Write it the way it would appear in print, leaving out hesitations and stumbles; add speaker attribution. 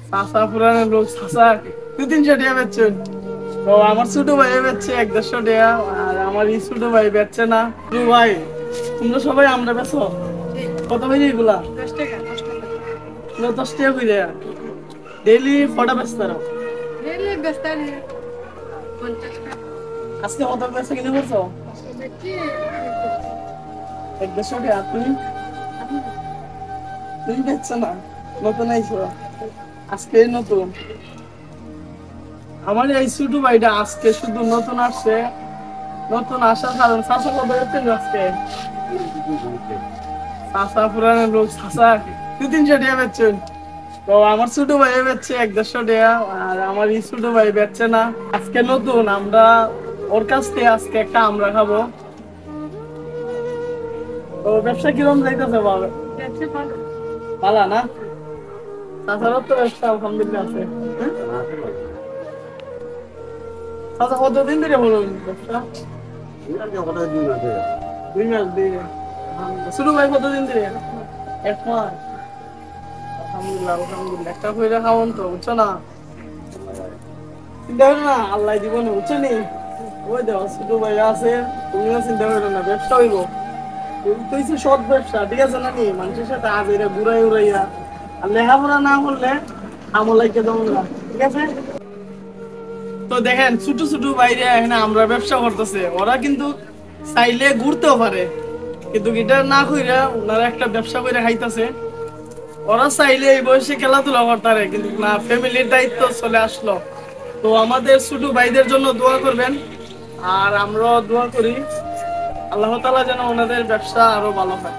Speaker 1: চাচা পুরানো লোক চাচা 200-300 টাকা বেচছেন। তো আমার ছোট ভাই বেচছে 100-150 টাকা, আর আমার এই ছোট ভাই বেচছে না। ছোট ভাই তোমরা সবাই আমরা বেচো কত ভাই এগুলা?
Speaker 2: 10 টাকা 10 টাকা।
Speaker 1: 10 টাকা করে ডেইলি কটা বেচতারো?
Speaker 2: ডেইলি বেচতারি 50 টাকা।
Speaker 1: আজকে কত বেচা কিনে করছো?
Speaker 2: আজকে বেচছি
Speaker 1: 150 টাকা। তুমি
Speaker 2: আমি
Speaker 1: তুমি বেচছো না, নতুন আইছো আজকে নতুন। আমার এই ছোট ভাইটা আজকে শুধু নতুন আসছে। নতুন আসার কারণ চাষা কত বেচছেন আজকে? চাষা পুরানো লোক চাষা 200-300 টাকা বেচছেন। তো আমার ছোট ভাই বেচছে 150 টাকা, আর আমার এই ছোট ভাই বেচছে না। আজকে নতুন আমরা ওর কাছ থেকে আজকে একটা আমরা খাবো। তো ব্যবসা কিরকম যাইতেছে বাবা?
Speaker 2: বেচছি ভালো।
Speaker 1: ভালো না? তাছাড়াও তো ব্যবসা আলহামদুলিল্লাহ আছে। হ্যাঁ? আচ্ছা কতদিন ধরে বলুন ব্যবসা? 2 মাস দিয়ে। ছোট ভাই কতদিন ধরে? 1 মাস। আলহামদুলিল্লাহ আলহামদুলিল্লাহ, একটা করে খাওয়ান তো বুঝছো না? চিন্তা করো না, আল্লাহ দিব না বুঝছো নি? ওই দেখো ছোট ভাই আছে, তুমিও চিন্তা করো না, ব্যবসা হইব। তুই তো সৎ ব্যবসা, ঠিক আছে নাকি? মানুষের সাথে আজ এরা ঘুরাই উড়াইয়া আর লেখাপড়া না করলে আমলাইকে দেবো না, ঠিক আছে? তো দেখেন ছোট ছোট বাইরে এখানে আমরা ব্যবসা করতেছে, ওরা কিন্তু চাইলে ঘুরতেও পারে, কিন্তু এটা না কইরা ওনারা একটা ব্যবসা করে খাইতেছে। ওরা চাইলে এই বয়সে খেলাধুলা করতে পারে, কিন্তু না, ফ্যামিলির দায়িত্ব চলে আসলো। তো আমাদের ছোট ভাইদের জন্য দোয়া করবেন, আর আমরাও দোয়া করি আল্লাহ তাআলা যেন ওনাদের ব্যবসা আরো ভালো হয়।